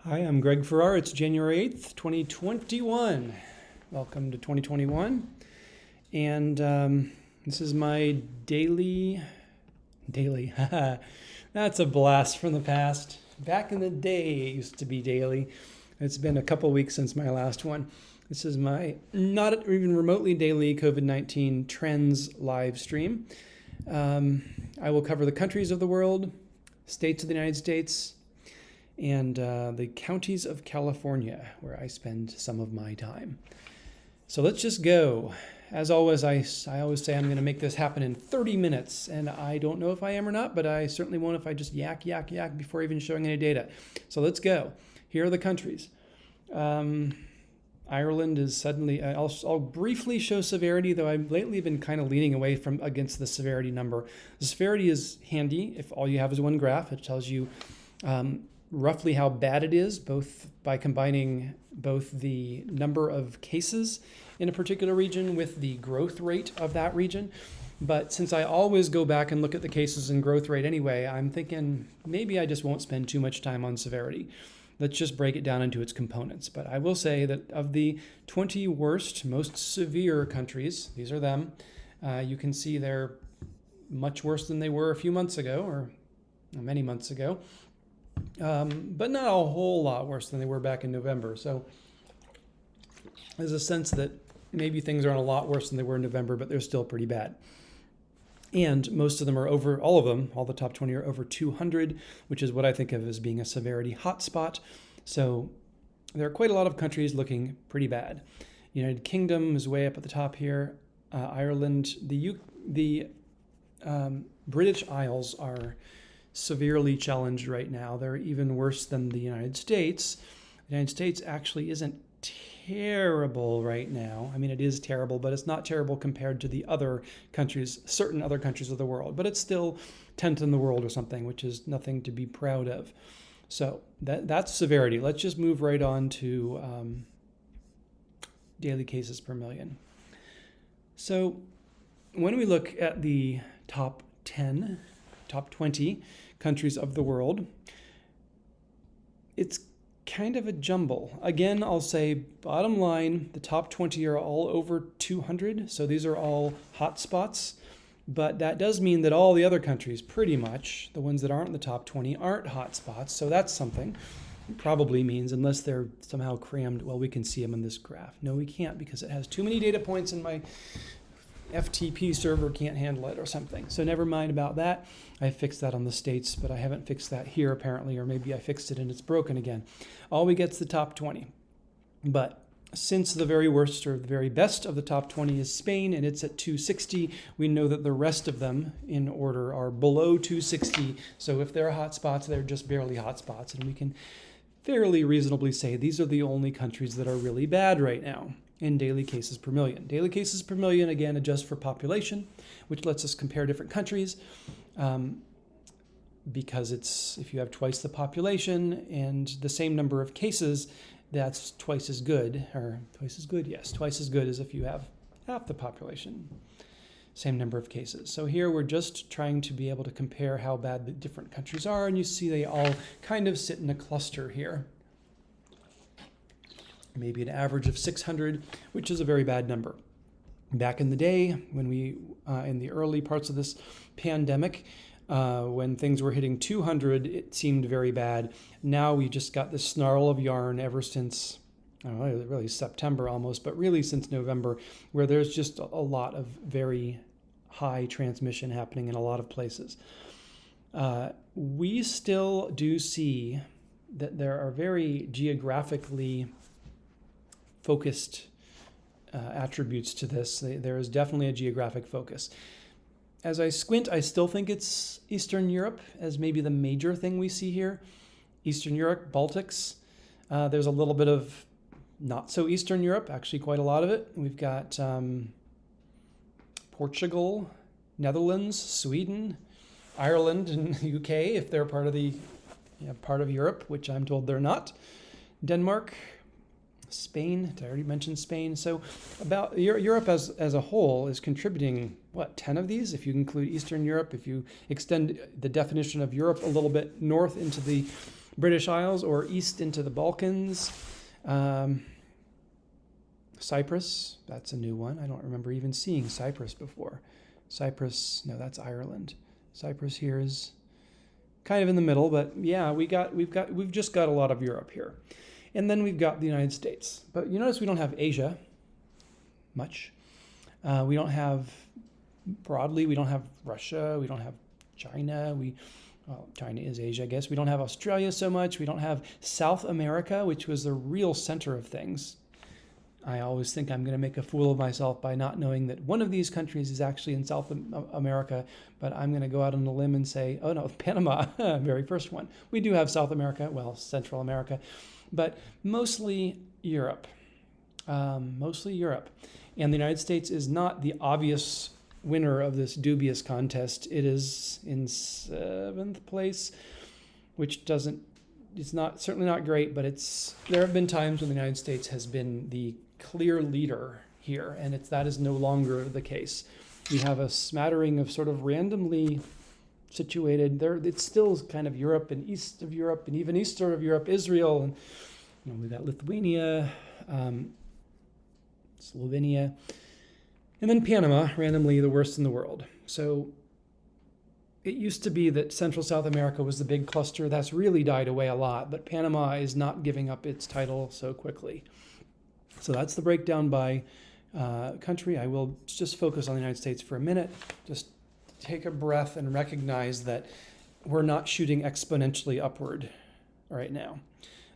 Hi, I'm Greg Farrar. It's January 8th, 2021. Welcome to 2021. And this is my daily, that's a blast from the past. Back in the day, it used to be daily. It's been a couple weeks since my last one. This is my not even remotely daily COVID-19 trends live stream. I will cover the countries of the world, states of the United States, and the counties of California, where I spend some of my time. So let's just go. As always, I always say I'm going to make this happen in 30 minutes, and I don't know if I am or not, but I certainly won't if I just yak before even showing any data. So let's go. Here are the countries. Ireland is suddenly, I'll briefly show severity, though I've lately been kind of leaning away from against the severity number. The severity is handy if all you have is one graph. It tells you roughly how bad it is, both by combining both the number of cases in a particular region with the growth rate of that region. But since I always go back and look at the cases and growth rate anyway, I'm thinking maybe I just won't spend too much time on severity. Let's just break it down into its components. But I will say that of the 20 worst, most severe countries, these are them, you can see they're much worse than they were a few months ago, or many months ago. But not a whole lot worse than they were back in November. So there's a sense that maybe things aren't a lot worse than they were in November, but they're still pretty bad. And most of them are over, all of them, all the top 20 are over 200, which is what I think of as being a severity hotspot. So there are quite a lot of countries looking pretty bad. United Kingdom is way up at the top here. Ireland, the British Isles are severely challenged right now. They're even worse than the United States. The United States actually isn't terrible right now. I mean, it is terrible, but it's not terrible compared to the other countries, certain other countries of the world. But it's still 10th in the world or something, which is nothing to be proud of. So that's severity. Let's just move right on to daily cases per million. So when we look at the top 20 countries of the world, it's kind of a jumble. Again, I'll say bottom line, the top 20 are all over 200. So these are all hot spots. But that does mean that all the other countries, pretty much, the ones that aren't in the top 20, aren't hot spots. So that's something. It probably means, unless they're somehow crammed, well, we can see them in this graph. No, we can't because it has too many data points and my FTP server can't handle it or something. So never mind about that. I fixed that on the states, but I haven't fixed that here apparently, or maybe I fixed it and it's broken again. All we get's the top 20. But since the very worst or the very best of the top 20 is Spain and it's at 260, we know that the rest of them in order are below 260. So if they're hot spots, they're just barely hot spots. And we can fairly reasonably say these are the only countries that are really bad right now in daily cases per million. Daily cases per million, again, adjust for population, which lets us compare different countries because it's if you have twice the population and the same number of cases, that's twice as good, yes, twice as good as if you have half the population, same number of cases. So here we're just trying to be able to compare how bad the different countries are, and you see they all kind of sit in a cluster here. Maybe an average of 600, which is a very bad number. Back in the day, when we, in the early parts of this pandemic, when things were hitting 200, it seemed very bad. Now we just got this snarl of yarn ever since, I don't know, really September almost, but really since November, where there's just a lot of very high transmission happening in a lot of places. We still do see that there are very geographically focused attributes to this. There is definitely a geographic focus. As I squint, I still think it's Eastern Europe as maybe the major thing we see here. Eastern Europe, Baltics. There's a little bit of not so Eastern Europe, actually quite a lot of it. We've got Portugal, Netherlands, Sweden, Ireland, and the UK if they're part of part of Europe, which I'm told they're not. Denmark, Spain, I already mentioned Spain. So about Europe as a whole is contributing, 10 of these? If you include Eastern Europe, if you extend the definition of Europe a little bit north into the British Isles or east into the Balkans. Cyprus, that's a new one. I don't remember even seeing Cyprus before. Cyprus, no, that's Ireland. Cyprus here is kind of in the middle, but yeah, we've just got a lot of Europe here. And then we've got the United States. But you notice we don't have Asia much. We don't have, broadly, we don't have Russia, we don't have China, well, China is Asia, I guess. We don't have Australia so much. We don't have South America, which was the real center of things. I always think I'm going to make a fool of myself by not knowing that one of these countries is actually in South America, but I'm going to go out on a limb and say, oh no, Panama, very first one. We do have South America, well, Central America, but mostly Europe. Mostly Europe. And the United States is not the obvious winner of this dubious contest. It is in 7th place, which it's not certainly not great, but there have been times when the United States has been the clear leader here, and that is no longer the case. We have a smattering of sort of randomly situated there. It's still kind of Europe and east of Europe, and even eastern of Europe, Israel, and we've got Lithuania, Slovenia, and then Panama, randomly the worst in the world. So it used to be that Central South America was the big cluster. That's really died away a lot, but Panama is not giving up its title so quickly. So that's the breakdown by country. I will just focus on the United States for a minute. Just take a breath and recognize that we're not shooting exponentially upward right now.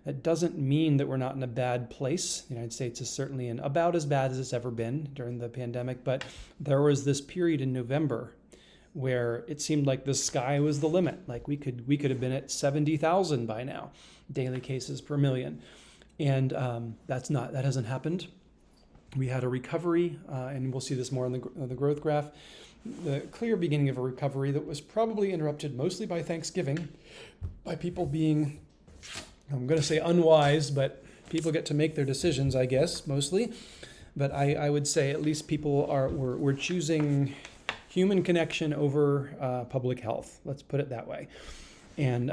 That doesn't mean that we're not in a bad place. The United States is certainly in about as bad as it's ever been during the pandemic, but there was this period in November where it seemed like the sky was the limit. Like we could have been at 70,000 by now, daily cases per million. And that hasn't happened. We had a recovery, and we'll see this more on the growth graph, the clear beginning of a recovery that was probably interrupted mostly by Thanksgiving, by people being, I'm going to say unwise, but people get to make their decisions, I guess, mostly. But I would say at least people were choosing human connection over public health. Let's put it that way. And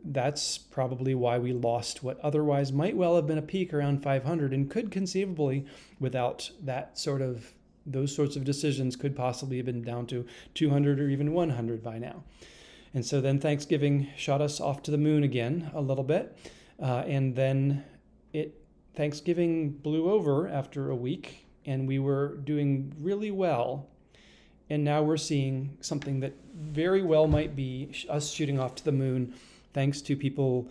that's probably why we lost what otherwise might well have been a peak around 500, and could conceivably, without those sorts of decisions, could possibly have been down to 200 or even 100 by now. And so then Thanksgiving shot us off to the moon again a little bit, and then Thanksgiving blew over after a week, and we were doing really well. And now we're seeing something that very well might be us shooting off to the moon, thanks to people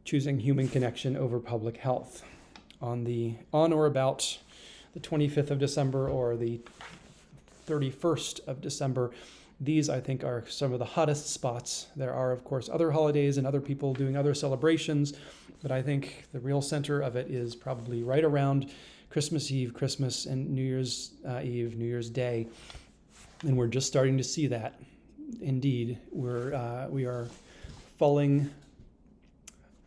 choosing human connection over public health. On or about the 25th of December or the 31st of December, these, I think, are some of the hottest spots. There are, of course, other holidays and other people doing other celebrations, but I think the real center of it is probably right around Christmas Eve, Christmas, and New Year's Eve, New Year's Day. And we're just starting to see that. Indeed, we are falling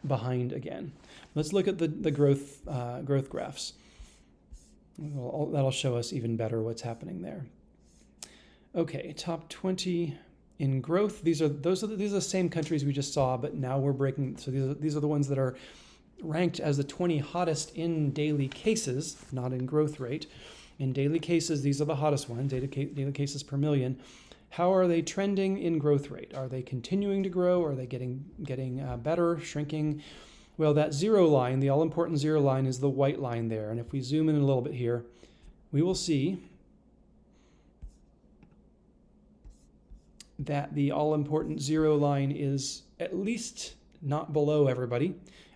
behind again. Let's look at the growth graphs. That'll show us even better what's happening there. Okay, top 20 in growth. These are the same countries we just saw, but now we're breaking. So these are the ones that are ranked as the 20 hottest in daily cases, not in growth rate. In daily cases, these are the hottest ones, daily cases per million. How are they trending in growth rate? Are they continuing to grow? Are they getting better, shrinking? Well, that zero line, the all-important zero line, is the white line there. And if we zoom in a little bit here, we will see that the all-important zero line is at least not below everybody.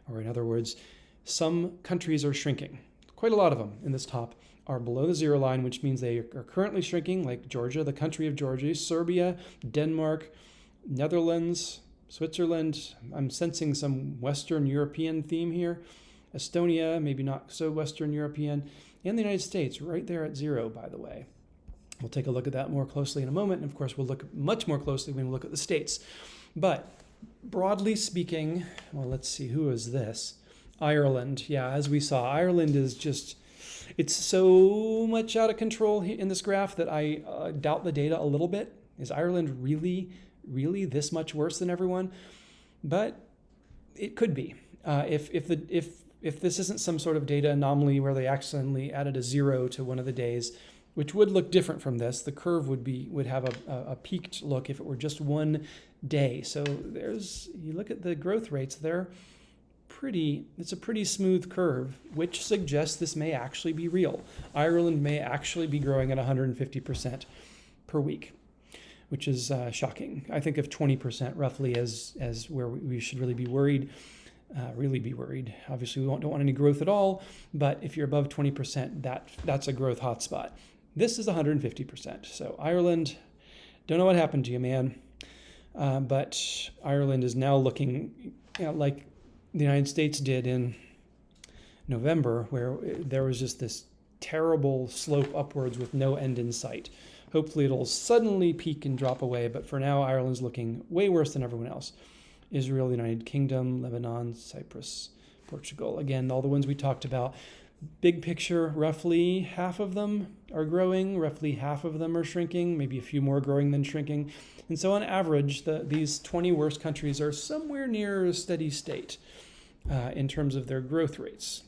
Or in other words, some countries are shrinking. Quite a lot of them in this top are below the zero line, which means they are currently shrinking, like Georgia, the country of Georgia, Serbia, Denmark, Netherlands, Switzerland. I'm sensing some Western European theme here. Estonia, maybe not so Western European, and the United States, right there at zero, by the way. We'll take a look at that more closely in a moment, and of course we'll look much more closely when we look at the states. But broadly speaking, well, let's see, who is this? Ireland. Yeah, as we saw, Ireland is just... It's so much out of control in this graph that I doubt the data a little bit. Is Ireland really this much worse than everyone? But It could be. If this isn't some sort of data anomaly where they accidentally added a 0 to one of the days, which would look different from this, the curve would have a peaked look if it were just one day. So you look at the growth rates, it's a pretty smooth curve, which suggests this may actually be real. Ireland may actually be growing at 150% per week, which is shocking. I think of 20% roughly as where we should really be worried. Obviously, we don't want any growth at all, but if you're above 20%, that's a growth hotspot. This is 150%. So Ireland, don't know what happened to you, man. But Ireland is now looking like the United States did in November, where there was just this terrible slope upwards with no end in sight. Hopefully it'll suddenly peak and drop away, but for now, Ireland's looking way worse than everyone else. Israel, the United Kingdom, Lebanon, Cyprus, Portugal. Again, all the ones we talked about. Big picture, roughly half of them are growing, roughly half of them are shrinking, maybe a few more growing than shrinking. And so on average, these 20 worst countries are somewhere near a steady state in terms of their growth rates.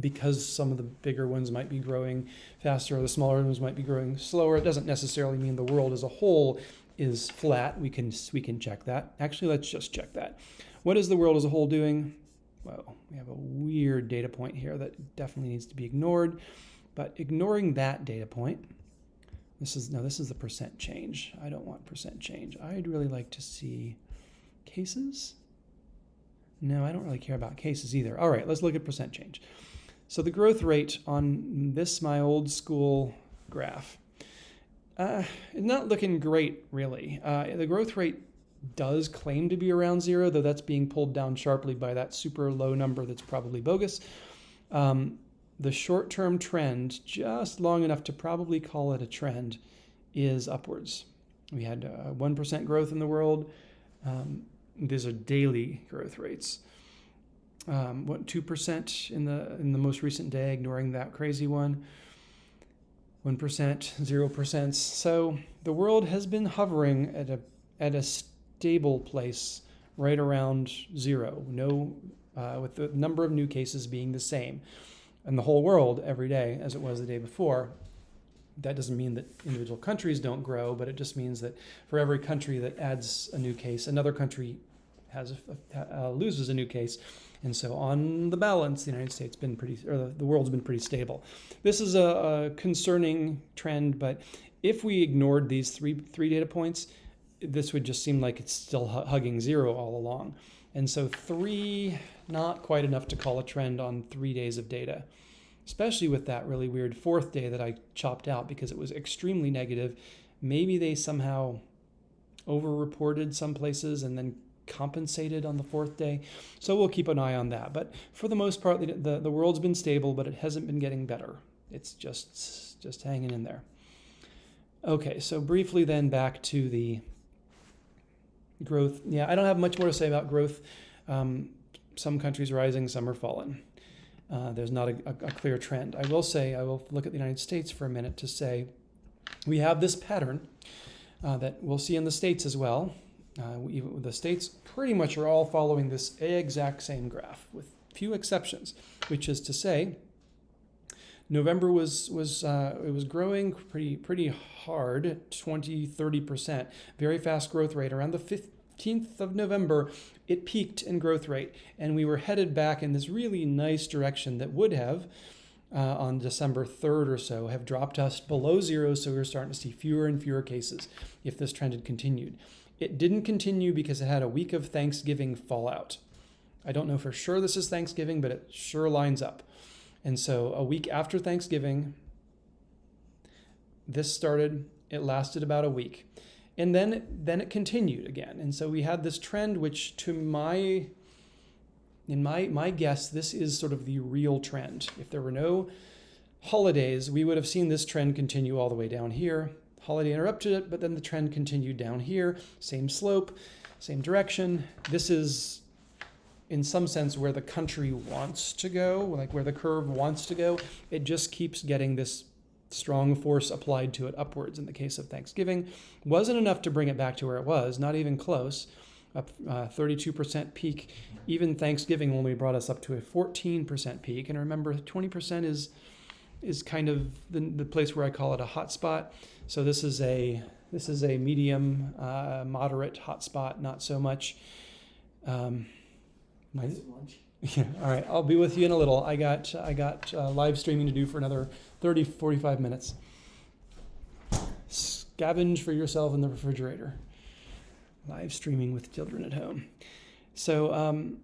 Because some of the bigger ones might be growing faster or the smaller ones might be growing slower, it doesn't necessarily mean the world as a whole is flat. We can check that. Actually, let's just check that. What is the world as a whole doing? Well, we have a weird data point here that definitely needs to be ignored. But ignoring that data point, this is the percent change. I don't want percent change. I'd really like to see cases. No, I don't really care about cases either. All right, let's look at percent change. So the growth rate on this, my old school graph, is not looking great, really. The growth rate does claim to be around 0, though that's being pulled down sharply by that super low number that's probably bogus. The short-term trend, just long enough to probably call it a trend, is upwards. We had 1% growth in the world. These are daily growth rates. 2% in the most recent day, ignoring that crazy one. 1%, 0%. So the world has been hovering at a stable place right around 0. With the number of new cases being the same, and the whole world every day as it was the day before. That doesn't mean that individual countries don't grow, but it just means that for every country that adds a new case, another country loses a new case. And so on the balance, the world's been pretty stable. This is a concerning trend, but if we ignored these three data points, this would just seem like it's still hugging 0 all along. And so 3, not quite enough to call a trend on 3 days of data, especially with that really weird 4th day that I chopped out because it was extremely negative. Maybe they somehow overreported some places and then compensated on the 4th day. So we'll keep an eye on that. But for the most part, the world's been stable, but it hasn't been getting better. It's just hanging in there. Okay, so briefly then back to the growth. Yeah, I don't have much more to say about growth. Some countries rising, some are falling. There's not a clear trend. I will look at the United States for a minute to say we have this pattern that we'll see in the States as well. The States pretty much are all following this exact same graph with few exceptions, which is to say November was growing pretty hard, 20-30%, very fast growth rate. Around the 15th of November, it peaked in growth rate, and we were headed back in this really nice direction that would have, on December 3rd or so, have dropped us below 0, so we were starting to see fewer and fewer cases if this trend had continued. It didn't continue because it had a week of Thanksgiving fallout. I don't know for sure this is Thanksgiving, but it sure lines up. And so a week after Thanksgiving, this started. It lasted about a week. And then it continued again. And so we had this trend, which in my guess, this is sort of the real trend. If there were no holidays, we would have seen this trend continue all the way down here. Holiday interrupted it, but then the trend continued down here. Same slope, same direction. This is, in some sense, where the country wants to go, like where the curve wants to go. It just keeps getting this strong force applied to it upwards. In the case of Thanksgiving, wasn't enough to bring it back to where it was, not even close. up 32% peak. Even Thanksgiving only brought us up to a 14% peak. And remember, 20% is kind of the place where I call it a hot spot. So this is a medium, moderate hot spot, not so much. Lunch. Yeah, all right, I'll be with you in a little. I got live streaming to do for another 30, 45 minutes. Scavenge for yourself in the refrigerator. Live streaming with children at home. So,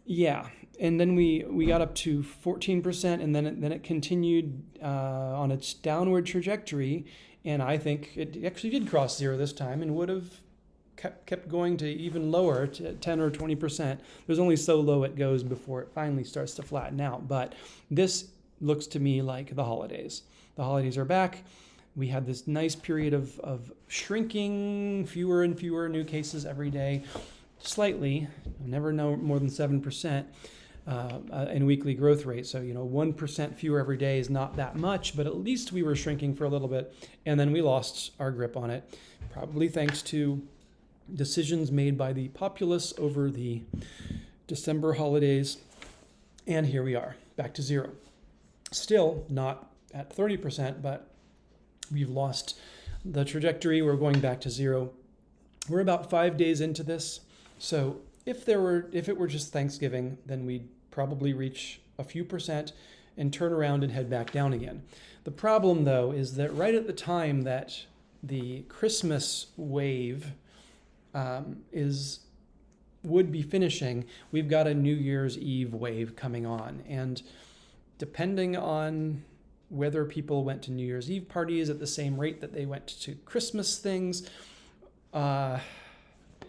yeah, and then we got up to 14%, and then it continued on its downward trajectory, and I think it actually did cross zero this time and would have kept going to even lower, to 10 or 20%. There's only so low it goes before it finally starts to flatten out. But this looks to me like the holidays. The holidays are back. We had this nice period of shrinking, fewer and fewer new cases every day, slightly, never no more than 7% in weekly growth rate. So, 1% fewer every day is not that much, but at least we were shrinking for a little bit. And then we lost our grip on it, probably thanks to decisions made by the populace over the December holidays. And here we are, back to zero. Still not at 30%, but we've lost the trajectory. We're going back to zero. We're about 5 days into this. So if it were just Thanksgiving, then we'd probably reach a few percent and turn around and head back down again. The problem, though, is that right at the time that the Christmas wave would be finishing, we've got a New Year's Eve wave coming on. And depending on whether people went to New Year's Eve parties at the same rate that they went to Christmas things,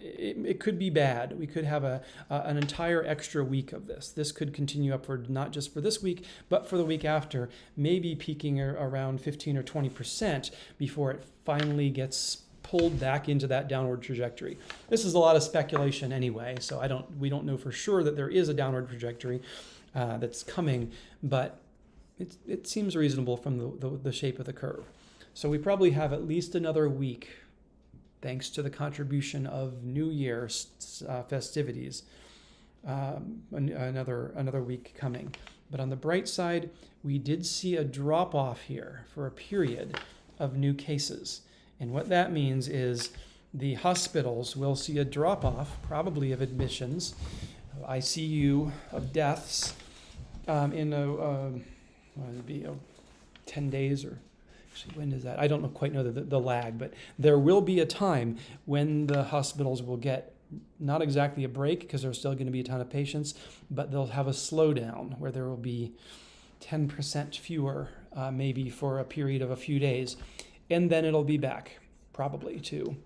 it could be bad. We could have an entire extra week of this. This could continue up for not just for this week, but for the week after, maybe peaking around 15 or 20% before it finally gets pulled back into that downward trajectory. This is a lot of speculation anyway, so we don't know for sure that there is a downward trajectory that's coming, but it seems reasonable from the shape of the curve. So we probably have at least another week, thanks to the contribution of New Year's festivities, another week coming. But on the bright side, we did see a drop off here for a period of new cases. And what that means is the hospitals will see a drop off, probably of admissions, of ICU, of deaths in 10 days, or actually, when is that? I don't quite know the lag, but there will be a time when the hospitals will get not exactly a break, because there's still going to be a ton of patients, but they'll have a slowdown where there will be 10% fewer, maybe for a period of a few days. And then it'll be back, probably, to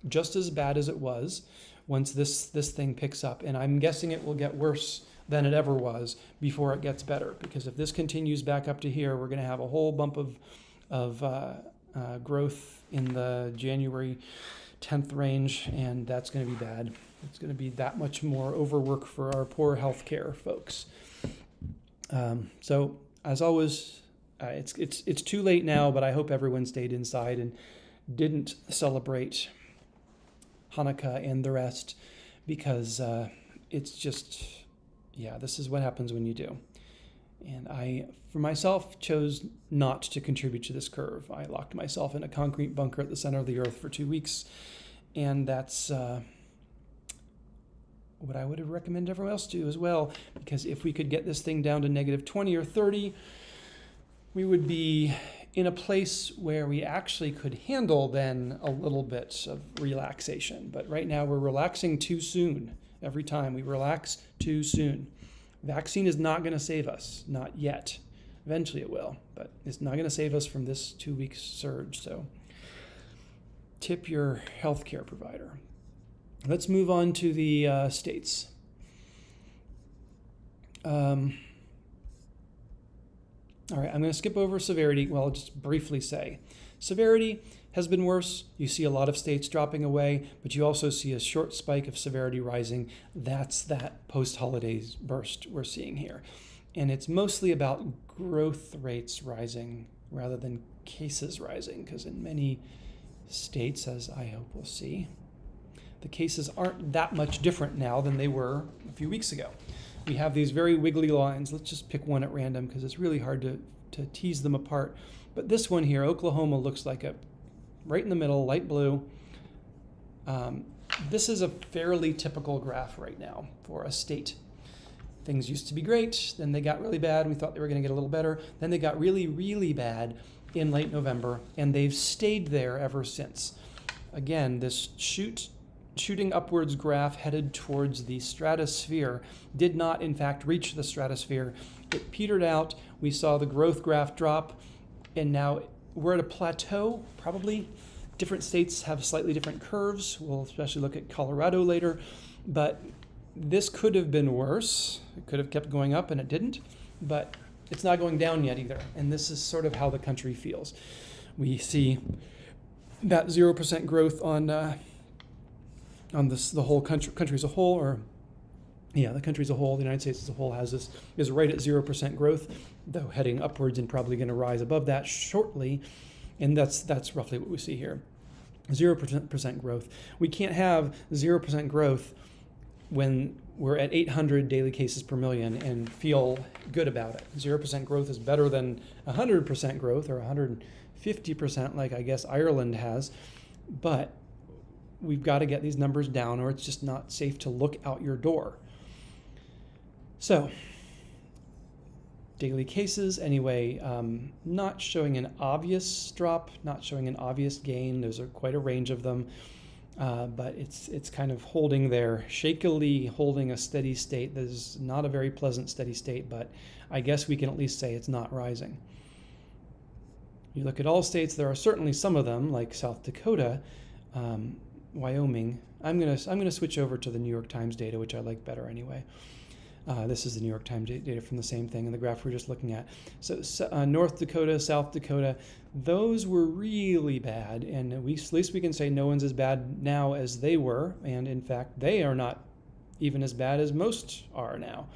just as bad as it was once this thing picks up. And I'm guessing it will get worse than it ever was before it gets better. Because if this continues back up to here, we're going to have a whole bump of growth in the January 10th range, and that's going to be bad. It's going to be that much more overwork for our poor healthcare folks. So, as always, it's too late now, but I hope everyone stayed inside and didn't celebrate Hanukkah and the rest, because it's just, this is what happens when you do. And I, for myself, chose not to contribute to this curve. I locked myself in a concrete bunker at the center of the earth for 2 weeks, and that's what I would recommend everyone else do as well, because if we could get this thing down to negative 20 or 30, we would be in a place where we actually could handle then a little bit of relaxation. But right now we're relaxing too soon. Every time we relax too soon. Vaccine is not going to save us, not yet. Eventually it will, but it's not going to save us from this 2-week surge. So tip your healthcare provider. Let's move on to the states. All right, I'm going to skip over severity. Well, I'll just briefly say. Severity has been worse. You see a lot of states dropping away, but you also see a short spike of severity rising. That's that post-holidays burst we're seeing here. And it's mostly about growth rates rising rather than cases rising, because in many states, as I hope we'll see, the cases aren't that much different now than they were a few weeks ago. We have these very wiggly lines. Let's just pick one at random because it's really hard to tease them apart. But this one here, Oklahoma, looks like a right in the middle, light blue. This is a fairly typical graph right now for a state. Things used to be great, then they got really bad. We thought they were going to get a little better. Then they got really, really bad in late November, and they've stayed there ever since. Again, this shooting upwards graph headed towards the stratosphere did not, in fact, reach the stratosphere. It petered out. We saw the growth graph drop, and now we're at a plateau, probably. Different states have slightly different curves. We'll especially look at Colorado later, but this could have been worse. It could have kept going up, and it didn't, but it's not going down yet either, and this is sort of how the country feels. We see that 0% growth on the whole country as a whole, or the country as a whole, the United States as a whole is right at 0% growth, though heading upwards and probably going to rise above that shortly, and that's roughly what we see here. 0% growth. We can't have 0% growth when we're at 800 daily cases per million and feel good about it. 0% growth is better than 100% growth or 150% like I guess Ireland has, but we've got to get these numbers down or it's just not safe to look out your door. So, daily cases, anyway, not showing an obvious drop, not showing an obvious gain. There's quite a range of them, but it's kind of holding there, shakily holding a steady state. There's not a very pleasant steady state, but I guess we can at least say it's not rising. You look at all states, there are certainly some of them, like South Dakota, Wyoming. I'm gonna switch over to the New York Times data, which I like better anyway. This is the New York Times data from the same thing in the graph we were just looking at. So North Dakota, South Dakota, those were really bad, and at least we can say no one's as bad now as they were, and in fact, they are not even as bad as most are now.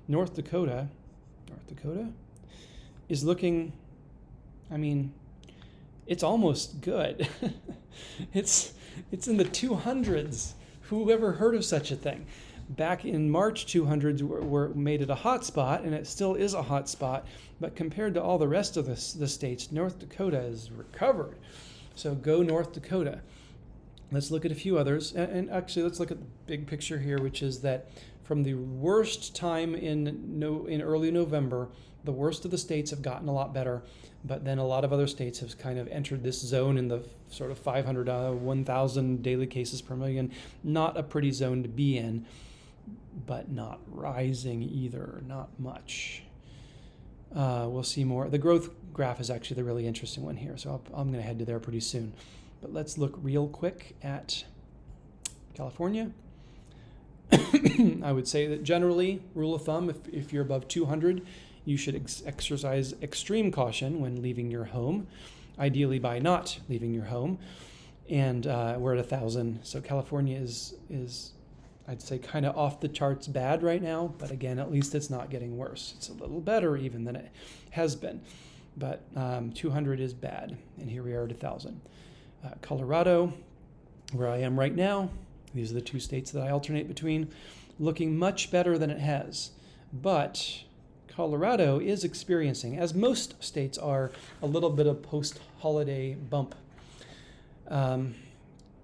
North Dakota is looking, it's almost good. It's in the 200s. Who ever heard of such a thing? Back in March, 200s were made it a hot spot, and it still is a hot spot. But compared to all the rest of the states, North Dakota has recovered. So go North Dakota. Let's look at a few others. And actually, let's look at the big picture here, which is that from the worst time in early November, the worst of the states have gotten a lot better. But then a lot of other states have kind of entered this zone in the sort of 500, 1,000 daily cases per million. Not a pretty zone to be in, but not rising either, not much. We'll see more. The growth graph is actually the really interesting one here, so I'm going to head to there pretty soon. But let's look real quick at California. I would say that generally, rule of thumb, if you're above 200, you should exercise extreme caution when leaving your home, ideally by not leaving your home. And we're at 1,000, so California is I'd say kind of off the charts bad right now, but again, at least it's not getting worse. It's a little better even than it has been, but 200 is bad, and here we are at 1,000. Colorado, where I am right now, these are the two states that I alternate between, looking much better than it has, but Colorado is experiencing, as most states are, a little bit of post-holiday bump.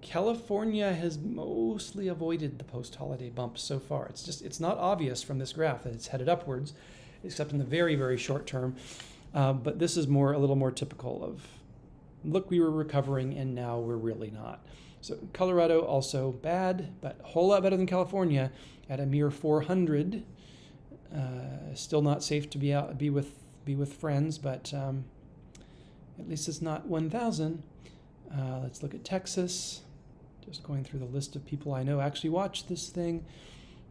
California has mostly avoided the post-holiday bump so far. It's not obvious from this graph that it's headed upwards, except in the very, very short term. But this is a little more typical of, look, we were recovering and now we're really not. So Colorado also bad, but a whole lot better than California at a mere 400. Still not safe to be with friends, but at least it's not 1,000. Let's look at Texas. Just going through the list of people I know actually watch this thing.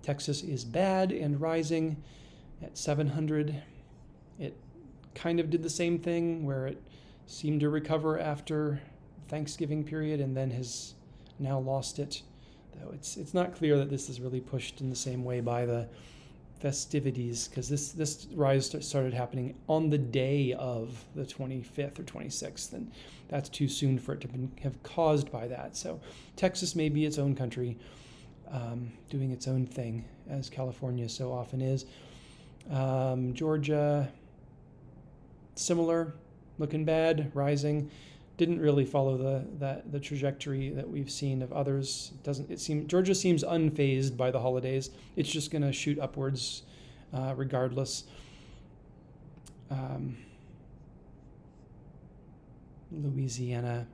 Texas is bad and rising at 700. It kind of did the same thing where it seemed to recover after Thanksgiving period and then has now lost it. Though it's not clear that this is really pushed in the same way by the festivities, because this rise started happening on the day of the 25th or 26th, and that's too soon for it to have caused by that. So Texas may be its own country, doing its own thing, as California so often is. Georgia, similar, looking bad, rising. Didn't really follow the trajectory that we've seen of others. Georgia seems unfazed by the holidays. It's just going to shoot upwards regardless. Louisiana.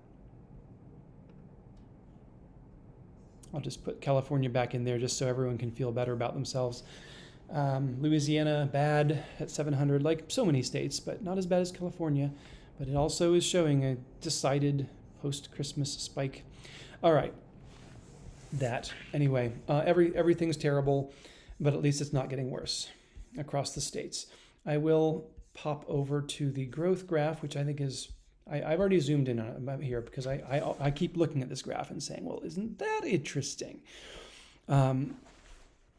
I'll just put California back in there just so everyone can feel better about themselves. Louisiana, bad at 700, like so many states, but not as bad as California. But it also is showing a decided post-Christmas spike. All right, that. Anyway, everything's terrible, but at least it's not getting worse across the states. I will pop over to the growth graph, which I think is, I've already zoomed in on it here because I keep looking at this graph and saying, well, isn't that interesting?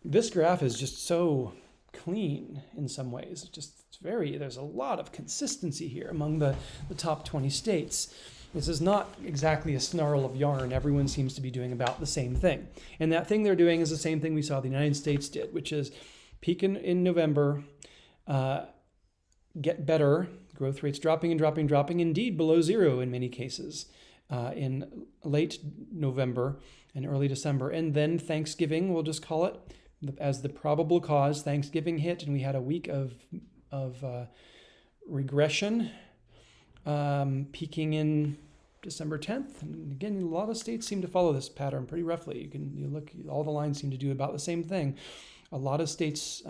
This graph is just so clean in some ways. There's a lot of consistency here among the top 20 states. This is not exactly a snarl of yarn. Everyone seems to be doing about the same thing. And that thing they're doing is the same thing we saw the United States did, which is peak in November, get better, growth rates dropping, indeed below zero in many cases in late November and early December. And then Thanksgiving, we'll just call it, as the probable cause, Thanksgiving hit, and we had a week of regression, peaking in December 10th. And again, a lot of states seem to follow this pattern pretty roughly. You look, all the lines seem to do about the same thing. A lot of states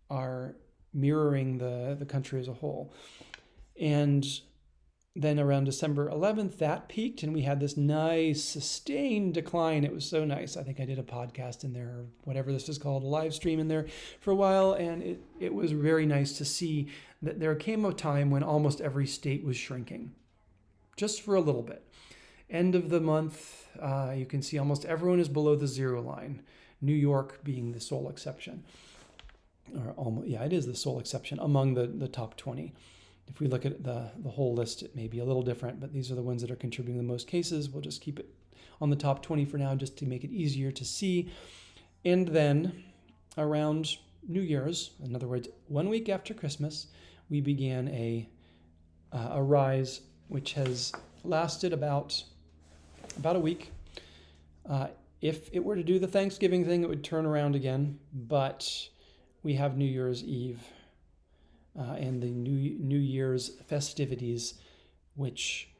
are mirroring the country as a whole. And then around December 11th, that peaked, and we had this nice sustained decline. It was so nice. I think I did a podcast in there, or whatever this is called, a live stream in there for a while, and it was very nice to see that there came a time when almost every state was shrinking, just for a little bit. End of the month, you can see almost everyone is below the zero line, New York being the sole exception. Or almost, yeah, it is the sole exception among the top 20. If we look at the whole list, it may be a little different, but these are the ones that are contributing the most cases. We'll just keep it on the top 20 for now, just to make it easier to see. And then around New Year's, in other words, 1 week after Christmas, we began a rise, which has lasted about a week. If it were to do the Thanksgiving thing, it would turn around again, but we have New Year's Eve. And the New Year's festivities, which,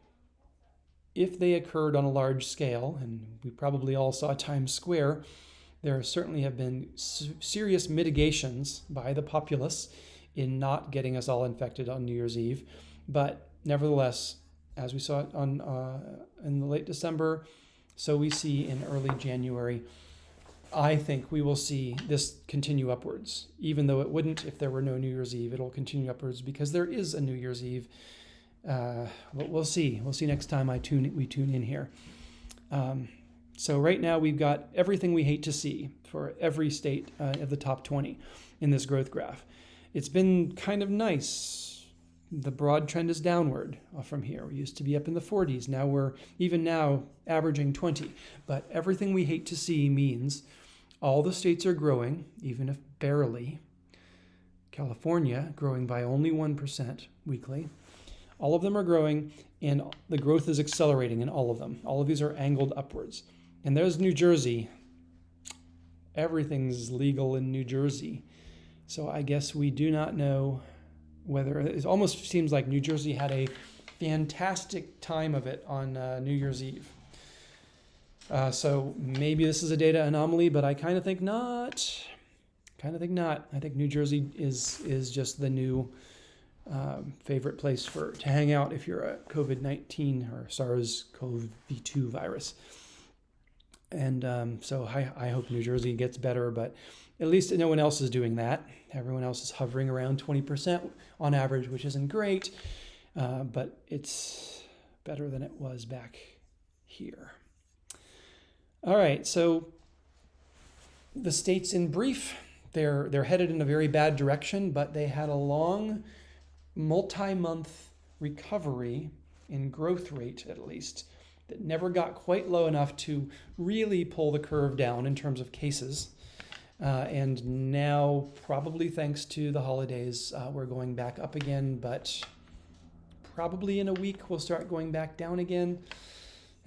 if they occurred on a large scale, and we probably all saw Times Square, there certainly have been serious mitigations by the populace in not getting us all infected on New Year's Eve. But nevertheless, as we saw it in the late December, so we see in early January, I think we will see this continue upwards, even though it wouldn't if there were no New Year's Eve. It'll continue upwards because there is a New Year's Eve. We'll see. We'll see next time we tune in here. So right now we've got everything we hate to see for every state of the top 20 in this growth graph. It's been kind of nice. The broad trend is downward from here. We used to be up in the 40s. Now we're averaging 20. But everything we hate to see means all the states are growing, even if barely. California growing by only 1% weekly. All of them are growing, and the growth is accelerating in all of them. All of these are angled upwards. And there's New Jersey. Everything's legal in New Jersey. So I guess we do not know whether, it almost seems like New Jersey had a fantastic time of it on New Year's Eve. So maybe this is a data anomaly, but I kind of think not. I think New Jersey is just the new favorite place to hang out if you're a COVID-19 or SARS-CoV-2 virus. And so I hope New Jersey gets better, but at least no one else is doing that. Everyone else is hovering around 20% on average, which isn't great, but it's better than it was back here. All right, so the states in brief, they're headed in a very bad direction, but they had a long multi-month recovery in growth rate, at least, that never got quite low enough to really pull the curve down in terms of cases. And now, probably thanks to the holidays, we're going back up again, but probably in a week we'll start going back down again.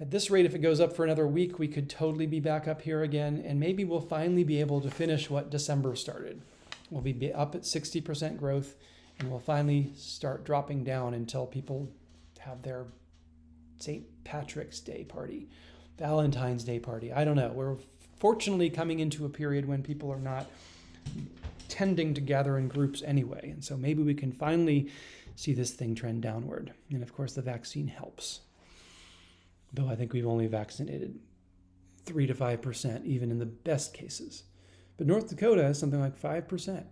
At this rate, if it goes up for another week, we could totally be back up here again, and maybe we'll finally be able to finish what December started. We'll be up at 60% growth, and we'll finally start dropping down until people have their St. Patrick's Day party, Valentine's Day party. I don't know. We're fortunately coming into a period when people are not tending to gather in groups anyway, and so maybe we can finally see this thing trend downward. And of course, the vaccine helps. Though I think we've only vaccinated 3 to 5%, even in the best cases. But North Dakota is something like 5%.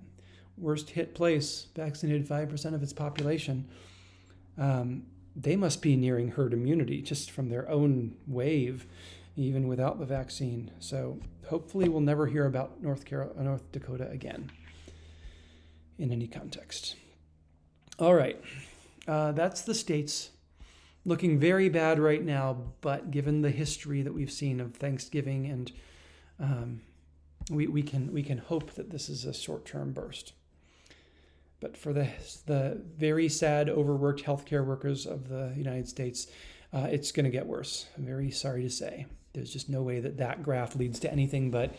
Worst hit place, vaccinated 5% of its population. They must be nearing herd immunity just from their own wave, even without the vaccine. So hopefully we'll never hear about North Dakota again in any context. All right, that's the states. Looking very bad right now, but given the history that we've seen of Thanksgiving, and we can hope that this is a short-term burst. But for the very sad, overworked healthcare workers of the United States, it's going to get worse. I'm very sorry to say. There's just no way that graph leads to anything but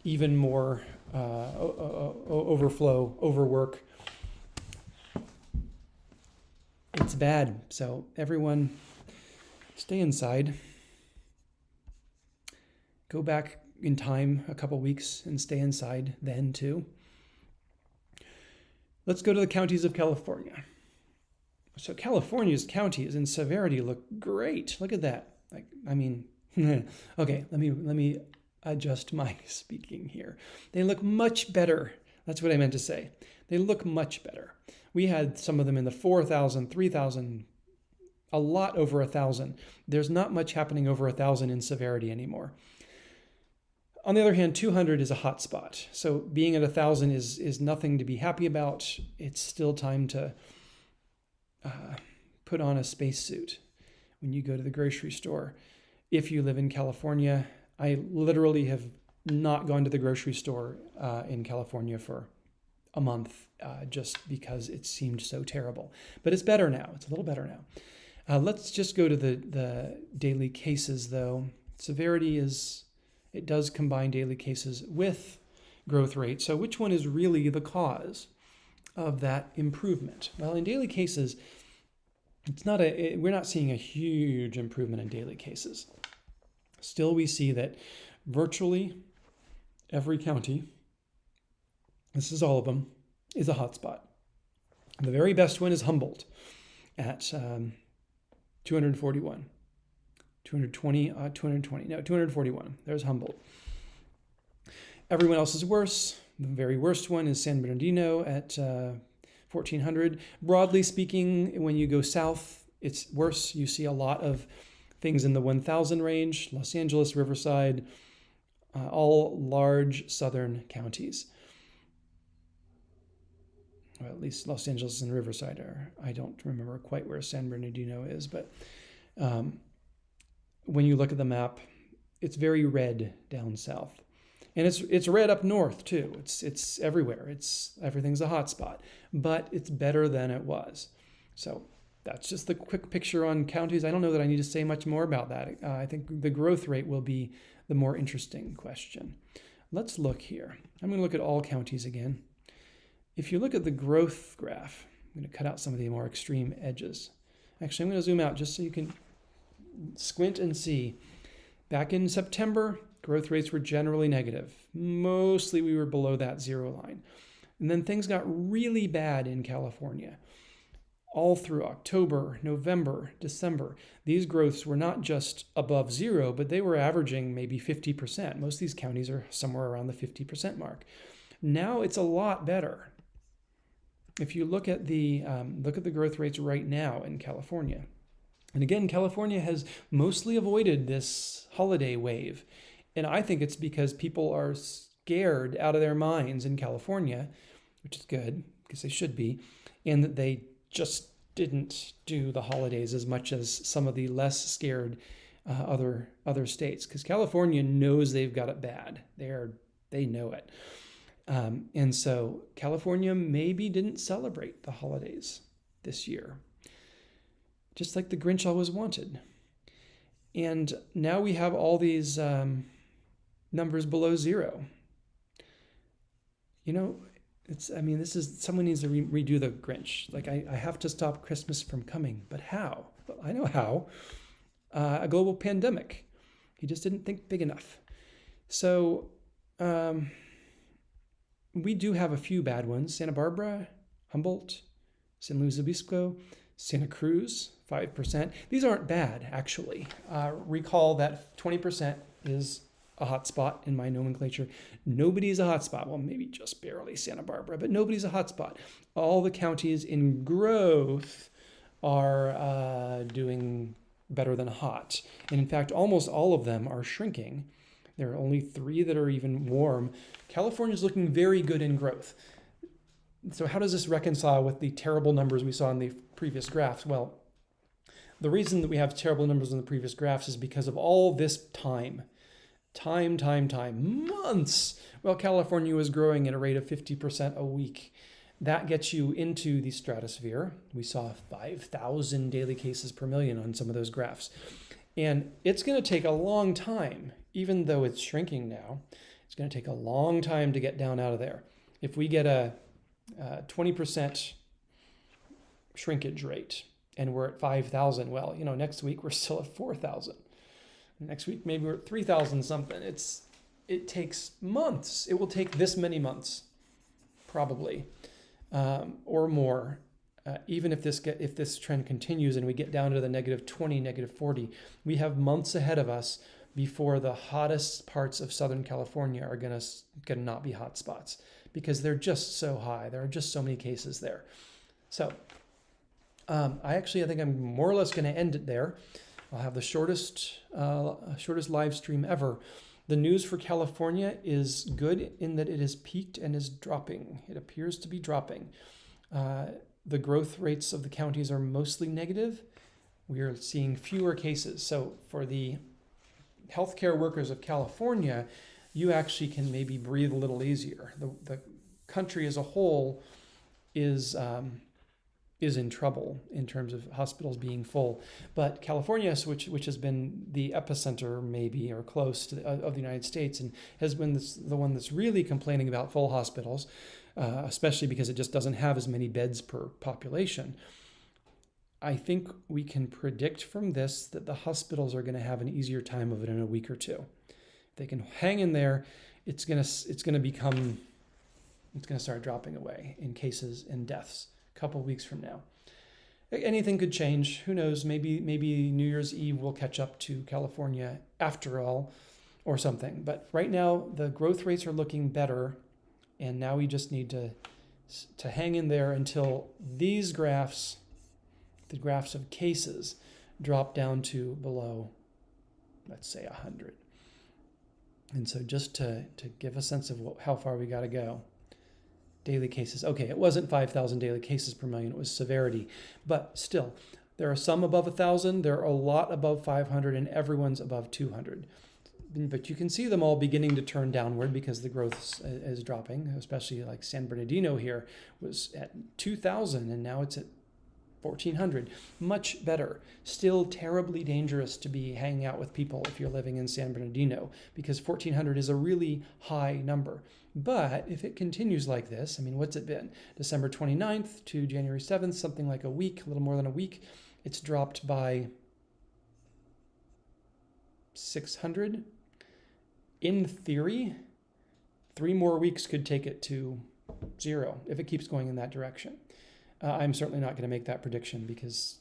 even more overflow, overwork. It's bad. So everyone, stay inside. Go back in time a couple weeks and stay inside then too. Let's go to the counties of California. So California's counties in severity look great. Look at that. Okay, let me adjust my speaking here. They look much better. That's what I meant to say. They look much better. We had some of them in the 4,000, 3,000, a lot over 1,000. There's not much happening over 1,000 in severity anymore. On the other hand, 200 is a hot spot. So being at 1,000 is nothing to be happy about. It's still time to put on a spacesuit when you go to the grocery store. If you live in California, I literally have not gone to the grocery store in California for a month just because it seemed so terrible. But it's better now. It's a little better now. Let's just go to the daily cases, though. Severity it does combine daily cases with growth rate. So which one is really the cause of that improvement? Well, in daily cases, we're not seeing a huge improvement in daily cases. Still, we see that virtually every county, this is all of them, is a hotspot. The very best one is Humboldt at 241. 241. There's Humboldt. Everyone else is worse. The very worst one is San Bernardino at 1,400. Broadly speaking, when you go south, it's worse. You see a lot of things in the 1,000 range. Los Angeles, Riverside, all large southern counties. Well, at least Los Angeles and Riverside are. I don't remember quite where San Bernardino is, but when you look at the map, it's very red down south. And it's red up north too. It's everywhere. Everything's a hot spot, but it's better than it was. So that's just the quick picture on counties. I don't know that I need to say much more about that. I think the growth rate will be the more interesting question. Let's look here. I'm going to look at all counties again. If you look at the growth graph, I'm going to cut out some of the more extreme edges. Actually, I'm going to zoom out just so you can squint and see. Back in September, growth rates were generally negative. Mostly we were below that zero line. And then things got really bad in California. All through October, November, December, these growths were not just above zero, but they were averaging maybe 50%. Most of these counties are somewhere around the 50% mark. Now it's a lot better. If you look at the growth rates right now in California, and again, California has mostly avoided this holiday wave. And I think it's because people are scared out of their minds in California, which is good because they should be, and that they just didn't do the holidays as much as some of the less scared other states, because California knows they've got it bad. They know it. And so California maybe didn't celebrate the holidays this year, just like the Grinch always wanted. And now we have all these numbers below zero. This is, someone needs to redo the Grinch. Like, I have to stop Christmas from coming, but how? Well, I know how. A global pandemic. He just didn't think big enough. So we do have a few bad ones. Santa Barbara, Humboldt, San Luis Obispo, Santa Cruz, 5%. These aren't bad, actually. Recall that 20% is a hotspot in my nomenclature. Nobody's a hotspot. Well, maybe just barely Santa Barbara, but nobody's a hotspot. All the counties in growth are doing better than hot. And in fact, almost all of them are shrinking. There are only 3 that are even warm. California's looking very good in growth. So how does this reconcile with the terrible numbers we saw in the previous graphs? Well, the reason that we have terrible numbers in the previous graphs is because of all this time, months. Well, California was growing at a rate of 50% a week. That gets you into the stratosphere. We saw 5,000 daily cases per million on some of those graphs. And it's going to take a long time, even though it's shrinking now. It's going to take a long time to get down out of there. If we get a 20% shrinkage rate and we're at 5,000, well, next week we're still at 4,000. Next week maybe we're at 3,000 something. It takes months. It will take this many months, probably, or more. Even if this trend continues and we get down to the -20, -40, we have months ahead of us before the hottest parts of Southern California are gonna not be hot spots, because they're just so high. There are just so many cases there. So I think I'm more or less going to end it there. I'll have the shortest live stream ever. The news for California is good in that it has peaked and is dropping. It appears to be dropping. The growth rates of the counties are mostly negative. We are seeing fewer cases. So for the healthcare workers of California, you actually can maybe breathe a little easier. The country as a whole is in trouble in terms of hospitals being full. But California, which has been the epicenter maybe or close to of the United States, and has been the one that's really complaining about full hospitals, especially because it just doesn't have as many beds per population. I think we can predict from this that the hospitals are going to have an easier time of it in a week or two. If they can hang in there, it's going to start dropping away in cases and deaths a couple weeks from now. Anything could change. Who knows? Maybe New Year's Eve will catch up to California after all, or something. But right now, the growth rates are looking better, and now we just need to hang in there until these graphs, the graphs of cases, drop down to below, let's say, 100. And so just to give a sense of how far we got to go. Daily cases. Okay, it wasn't 5,000 daily cases per million. It was severity. But still, there are some above 1,000. There are a lot above 500, and everyone's above 200. But you can see them all beginning to turn downward because the growth is dropping, especially like San Bernardino here was at 2,000, and now it's at 1,400. Much better. Still terribly dangerous to be hanging out with people if you're living in San Bernardino, because 1,400 is a really high number. But if it continues like this, what's it been? December 29th to January 7th, something like a week, a little more than a week. It's dropped by 600. In theory, 3 more weeks could take it to 0 if it keeps going in that direction. I'm certainly not going to make that prediction because,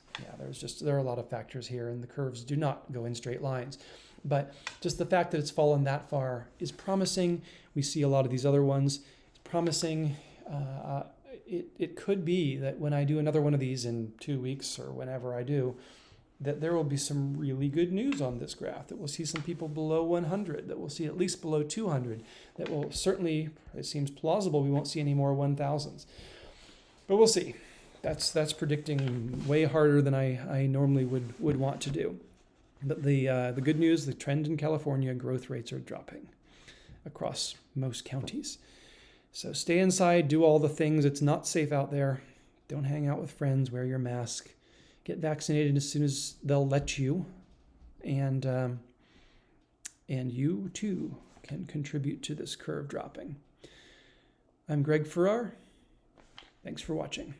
there are a lot of factors here, and the curves do not go in straight lines. But just the fact that it's fallen that far is promising. We see a lot of these other ones. It's promising. It could be that when I do another one of these in 2 weeks or whenever I do, that there will be some really good news on this graph, that we'll see some people below 100, that we'll see at least below 200, that will certainly, it seems plausible, we won't see any more 1000s. But we'll see. That's predicting way harder than I normally would want to do. But the good news, the trend in California, growth rates are dropping across most counties. So stay inside, do all the things. It's not safe out there. Don't hang out with friends, wear your mask. Get vaccinated as soon as they'll let you. And you too can contribute to this curve dropping. I'm Greg Farrar. Thanks for watching.